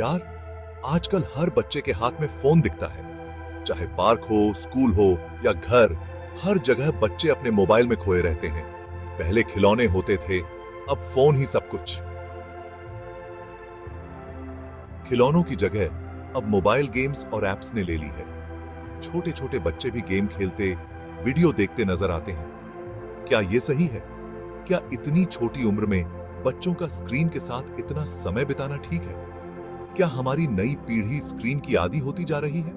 यार, आजकल हर बच्चे के हाथ में फोन दिखता है। चाहे पार्क हो, स्कूल हो या घर, हर जगह बच्चे अपने मोबाइल में खोए रहते हैं। पहले खिलौने होते थे, अब फोन ही सब कुछ। खिलौनों की जगह अब मोबाइल गेम्स और एप्स ने ले ली है। छोटे छोटे बच्चे भी गेम खेलते, वीडियो देखते नजर आते हैं। क्या ये सही है? क्या इतनी छोटी उम्र में बच्चों का स्क्रीन के साथ इतना समय बिताना ठीक है? क्या हमारी नई पीढ़ी स्क्रीन की आदी होती जा रही है?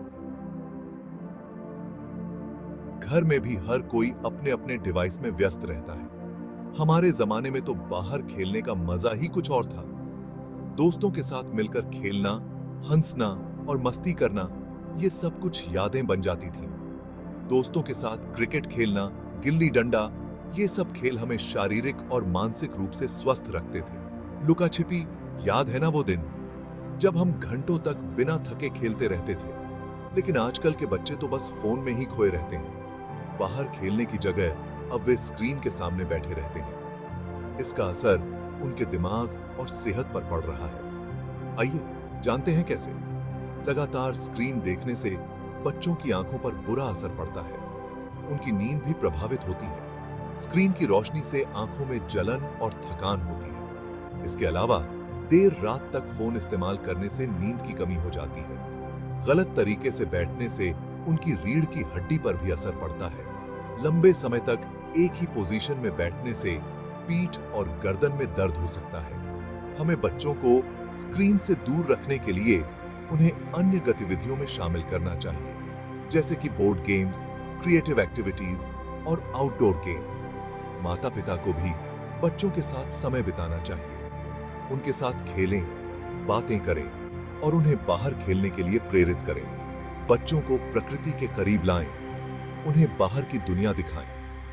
घर में भी हर कोई अपने अपने डिवाइस में व्यस्त रहता है। हमारे जमाने में तो बाहर खेलने का मजा ही कुछ और था। दोस्तों के साथ मिलकर खेलना, हंसना और मस्ती करना, ये सब कुछ यादें बन जाती थीं। दोस्तों के साथ क्रिकेट खेलना, गिल्ली डंडा, ये सब खेल हमें शारीरिक और मानसिक रूप से स्वस्थ रखते थे। लुका छिपी, याद है ना वो दिन जब हम घंटों तक बिना थके खेलते रहते थे? लेकिन आजकल के बच्चे तो बस फोन में ही खोए रहते हैं। बाहर खेलने की जगह अब वे स्क्रीन के सामने बैठे रहते हैं। इसका असर उनके दिमाग और सेहत पर पड़ रहा है। आइए जानते हैं कैसे। लगातार स्क्रीन देखने से बच्चों की आंखों पर बुरा असर पड़ता है। उनकी नींद भी प्रभावित होती है। स्क्रीन की रोशनी से आंखों में जलन और थकान होती है। इसके अलावा देर रात तक फोन इस्तेमाल करने से नींद की कमी हो जाती है। गलत तरीके से बैठने से उनकी रीढ़ की हड्डी पर भी असर पड़ता है। लंबे समय तक एक ही पोजीशन में बैठने से पीठ और गर्दन में दर्द हो सकता है। हमें बच्चों को स्क्रीन से दूर रखने के लिए उन्हें अन्य गतिविधियों में शामिल करना चाहिए, जैसे कि बोर्ड गेम्स, क्रिएटिव एक्टिविटीज और आउटडोर गेम्स। माता पिता को भी बच्चों के साथ समय बिताना चाहिए। उनके साथ खेलें, बातें करें और उन्हें बाहर खेलने के लिए प्रेरित करें। बच्चों को प्रकृति के करीब लाएं, उन्हें बाहर की दुनिया दिखाएं।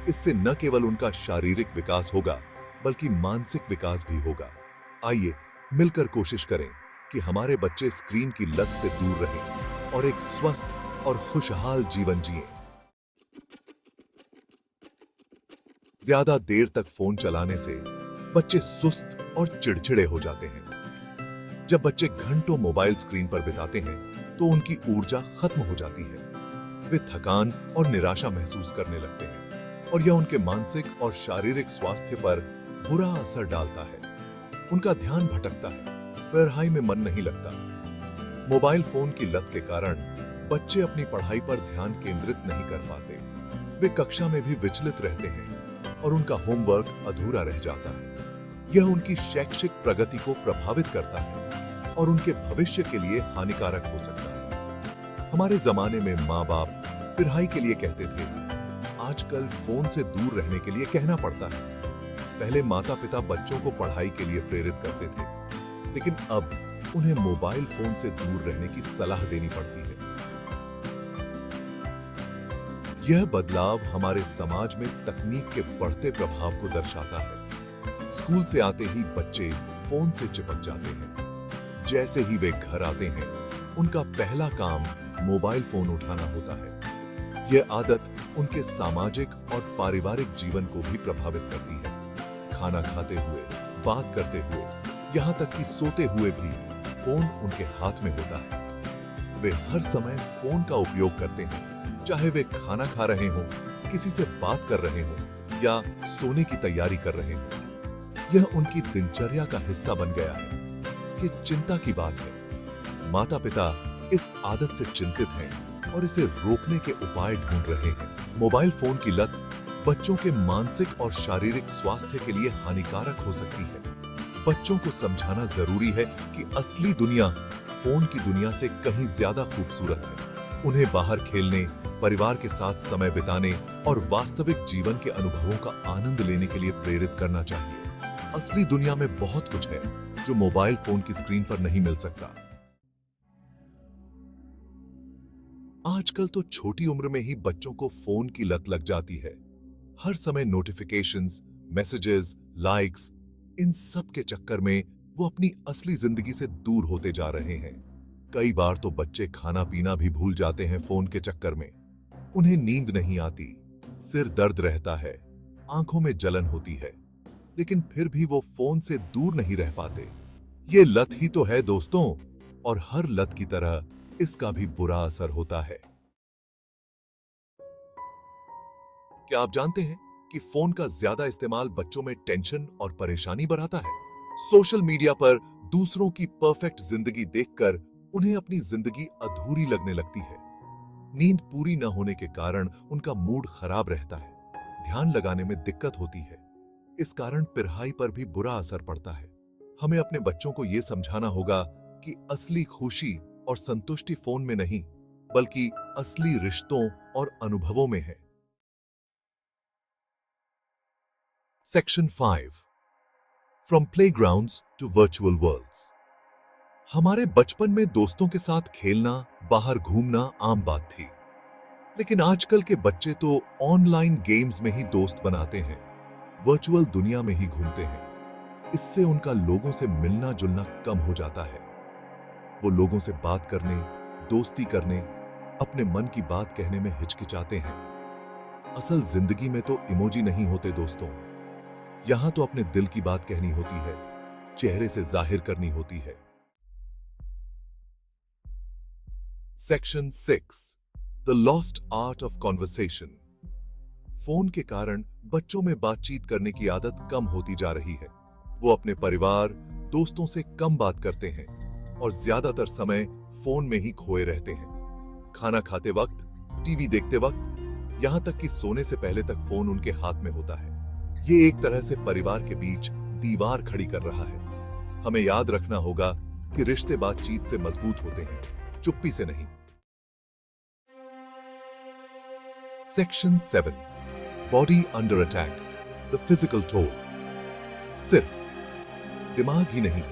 इससे न केवल उनका शारीरिक विकास होगा, बल्कि मानसिक विकास भी होगा। आइए मिलकर कोशिश करें कि हमारे बच्चे स्क्रीन की लत से दूर रहें और एक स्वस्थ और खुशहाल जीवन जिएं। ज्यादा देर तक फोन चलाने से बच्चे सुस्त और चिड़चिड़े हो जाते हैं। जब बच्चे घंटों मोबाइल स्क्रीन पर बिताते हैं, तो उनकी ऊर्जा खत्म हो जाती है। वे थकान और निराशा महसूस करने लगते हैं और यह उनके मानसिक और शारीरिक स्वास्थ्य पर बुरा असर डालता है। उनका ध्यान भटकता है, पढ़ाई में मन नहीं लगता। मोबाइल फोन की लत के कारण बच्चे अपनी पढ़ाई पर ध्यान केंद्रित नहीं कर पाते। वे कक्षा में भी विचलित रहते हैं और उनका होमवर्क अधूरा रह जाता है। यह उनकी शैक्षिक प्रगति को प्रभावित करता है और उनके भविष्य के लिए हानिकारक हो सकता है। हमारे जमाने में माँ बाप पढ़ाई के लिए कहते थे, आजकल फोन से दूर रहने के लिए कहना पड़ता है। पहले माता पिता बच्चों को पढ़ाई के लिए प्रेरित करते थे, लेकिन अब उन्हें मोबाइल फोन से दूर रहने की सलाह देनी पड़ती है। यह बदलाव हमारे समाज में तकनीक के बढ़ते प्रभाव को दर्शाता है। स्कूल से आते ही बच्चे फोन से चिपक जाते हैं। जैसे ही वे घर आते हैं, उनका पहला काम मोबाइल फोन उठाना होता है। यह आदत उनके सामाजिक और पारिवारिक जीवन को भी प्रभावित करती है। खाना खाते हुए, बात करते हुए, यहां तक कि सोते हुए भी फोन उनके हाथ में होता है। वे हर समय फोन का उपयोग करते हैं, चाहे वे खाना खा रहे हों, किसी से बात कर रहे हों या सोने की तैयारी कर रहे हों। यह उनकी दिनचर्या का हिस्सा बन गया है। ये चिंता की बात है। माता पिता इस आदत से चिंतित हैं और इसे रोकने के उपाय ढूंढ रहे हैं। मोबाइल फोन की लत बच्चों के मानसिक और शारीरिक स्वास्थ्य के लिए हानिकारक हो सकती है। बच्चों को समझाना जरूरी है कि असली दुनिया फोन की दुनिया से कहीं ज्यादा खूबसूरत है। उन्हें बाहर खेलने, परिवार के साथ समय बिताने और वास्तविक जीवन के अनुभवों का आनंद लेने के लिए प्रेरित करना चाहिए। असली दुनिया में बहुत कुछ है जो मोबाइल फोन की स्क्रीन पर नहीं मिल सकता। आजकल तो छोटी उम्र में ही बच्चों को फोन की लत लग जाती है। हर समय नोटिफिकेशंस, मैसेजेस, लाइक्स, इन सब के चक्कर में वो अपनी असली जिंदगी से दूर होते जा रहे हैं। कई बार तो बच्चे खाना पीना भी भूल जाते हैं फोन के चक्कर में। उन्हें नींद नहीं आती, सिर दर्द रहता है, आंखों में जलन होती है, लेकिन फिर भी वो फोन से दूर नहीं रह पाते। ये लत ही तो है दोस्तों। और हर लत की तरह इसका भी बुरा असर होता है। क्या आप जानते हैं कि फोन का ज्यादा इस्तेमाल बच्चों में टेंशन और परेशानी बढ़ाता है? सोशल मीडिया पर दूसरों की परफेक्ट जिंदगी देखकर उन्हें अपनी जिंदगी अधूरी लगने लगती है। नींद पूरी न होने के कारण उनका मूड खराब रहता है, ध्यान लगाने में दिक्कत होती है। इस कारण पढ़ाई पर भी बुरा असर पड़ता है। हमें अपने बच्चों को यह समझाना होगा कि असली खुशी और संतुष्टि फोन में नहीं, बल्कि असली रिश्तों और अनुभवों में है। Section 5 from playgrounds to virtual worlds. हमारे बचपन में दोस्तों के साथ खेलना, बाहर घूमना आम बात थी। लेकिन आजकल के बच्चे तो ऑनलाइन गेम्स में ही दोस्त बनाते हैं, वर्चुअल दुनिया में ही घूमते हैं। इससे उनका लोगों से मिलना जुलना कम हो जाता है। वो लोगों से बात करने, दोस्ती करने, अपने मन की बात कहने में हिचकिचाते हैं। असल जिंदगी में तो इमोजी नहीं होते दोस्तों। यहां तो अपने दिल की बात कहनी होती है, चेहरे से जाहिर करनी होती है। Section 6 the lost art of conversation. Phone के कारण बच्चों में बातचीत करने की आदत कम होती जा रही है। वो अपने परिवार, दोस्तों से कम बात करते हैं और ज्यादातर समय फोन में ही खोए रहते हैं। खाना खाते वक्त, टीवी देखते वक्त, यहां तक कि सोने से पहले तक फोन उनके हाथ में होता है। ये एक तरह से परिवार के बीच दीवार खड़ी कर रहा है। हमें याद रखना होगा कि रिश्ते बातचीत से मजबूत होते हैं, चुप्पी से नहीं। Section 7 body under attack, the physical toll. सिर्फ दिमाग ही नहीं,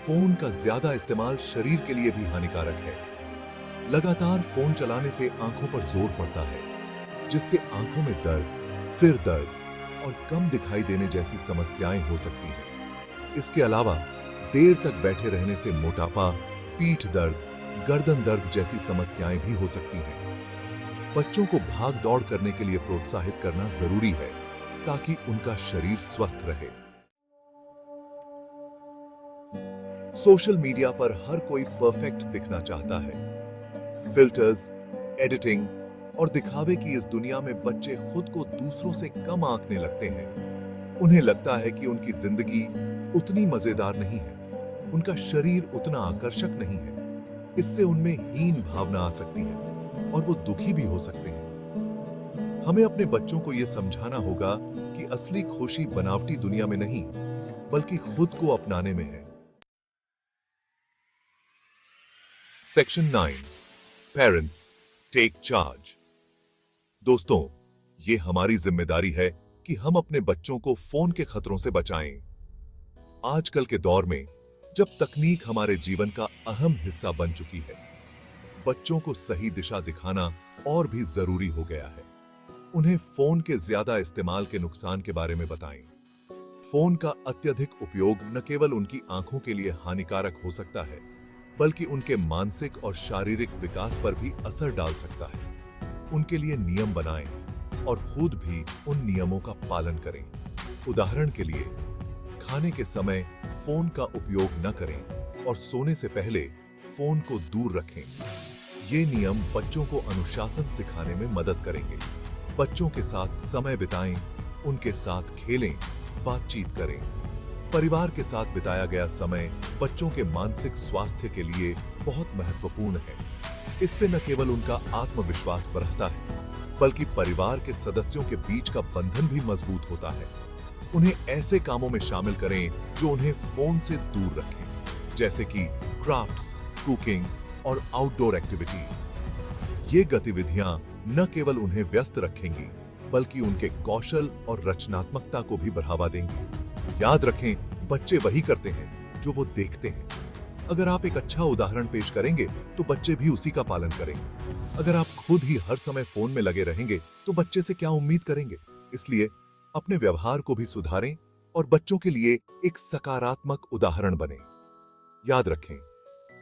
फोन का ज्यादा इस्तेमाल शरीर के लिए भी हानिकारक है। लगातार फोन चलाने से आंखों पर जोर पड़ता है, जिससे आंखों में दर्द, सिर दर्द और कम दिखाई देने जैसी समस्याएं हो सकती हैं। इसके अलावा देर तक बैठे रहने से मोटापा, पीठ दर्द, गर्दन दर्द जैसी समस्याएं भी हो सकती हैं। बच्चों को भाग दौड़ करने के लिए प्रोत्साहित करना जरूरी है, ताकि उनका शरीर स्वस्थ रहे। सोशल मीडिया पर हर कोई परफेक्ट दिखना चाहता है। फिल्टर्स, एडिटिंग और दिखावे की इस दुनिया में बच्चे खुद को दूसरों से कम आंकने लगते हैं। उन्हें लगता है कि उनकी जिंदगी उतनी मजेदार नहीं है, उनका शरीर उतना आकर्षक नहीं है। इससे उनमें हीन भावना आ सकती है और वो दुखी भी हो सकते हैं। हमें अपने बच्चों को यह समझाना होगा कि असली खुशी बनावटी दुनिया में नहीं, बल्कि खुद को अपनाने में है। Section 9 parents take charge. दोस्तों, ये हमारी जिम्मेदारी है कि हम अपने बच्चों को फोन के खतरों से बचाएं। आजकल के दौर में जब तकनीक हमारे जीवन का अहम हिस्सा बन चुकी है, बच्चों को सही दिशा दिखाना और भी जरूरी हो गया है। उन्हें फोन के ज्यादा इस्तेमाल के नुकसान के बारे में बताएं। फोन का अत्यधिक उपयोग न केवल उनकी आंखों के लिए हानिकारक हो सकता है, बल्कि उनके मानसिक और शारीरिक विकास पर भी असर डाल सकता है। उनके लिए नियम बनाएं और खुद भी उन नियमों का पालन करें। उदाहरण के लिए, खाने के समय फोन का उपयोग न करें और सोने से पहले फोन को दूर रखें। ये नियम बच्चों को अनुशासन सिखाने में मदद करेंगे। बच्चों के साथ समय बिताएं, उनके साथ खेलें, बातचीत करें। परिवार के साथ बिताया गया समय बच्चों के मानसिक स्वास्थ्य के लिए बहुत महत्वपूर्ण है। इससे न केवल उनका आत्मविश्वास बढ़ता है, बल्कि परिवार के सदस्यों के बीच का बंधन भी मजबूत होता है। उन्हें ऐसे कामों में शामिल करें जो उन्हें फोन से दूर रखें, जैसे कि क्राफ्ट्स, कुकिंग और आउटडोर एक्टिविटीज। ये गतिविधियां न केवल उन्हें व्यस्त रखेंगी, बल्कि उनके कौशल और रचनात्मकता को भी बढ़ावा देंगी। याद रखें, बच्चे वही करते हैं जो वो देखते हैं। अगर आप एक अच्छा उदाहरण पेश करेंगे तो बच्चे भी उसी का पालन करेंगे। अगर आप खुद ही हर समय फोन में लगे रहेंगे तो बच्चे से क्या उम्मीद करेंगे? इसलिए अपने व्यवहार को भी सुधारें और बच्चों के लिए एक सकारात्मक उदाहरण बने। याद रखें,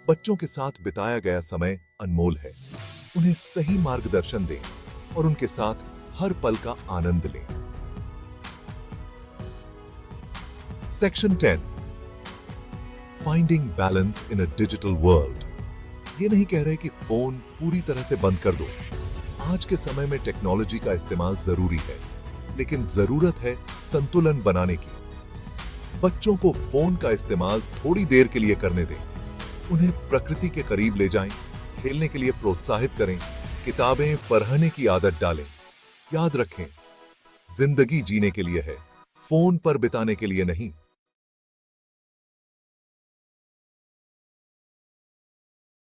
बच्चों के साथ बिताया गया समय अनमोल है। उन्हें सही मार्गदर्शन दें और उनके साथ हर पल का आनंद लें। Section 10 finding balance in a digital world. ये नहीं कह रहे कि फोन पूरी तरह से बंद कर दो। आज के समय में टेक्नोलॉजी का इस्तेमाल जरूरी है, लेकिन जरूरत है संतुलन बनाने की। बच्चों को फोन का इस्तेमाल थोड़ी देर के लिए करने दें। उन्हें प्रकृति के करीब ले जाएं, खेलने के लिए प्रोत्साहित करें, किताबें पढ़ने की आदत डालें। याद रखें, जिंदगी जीने के लिए है, फोन पर बिताने के लिए नहीं।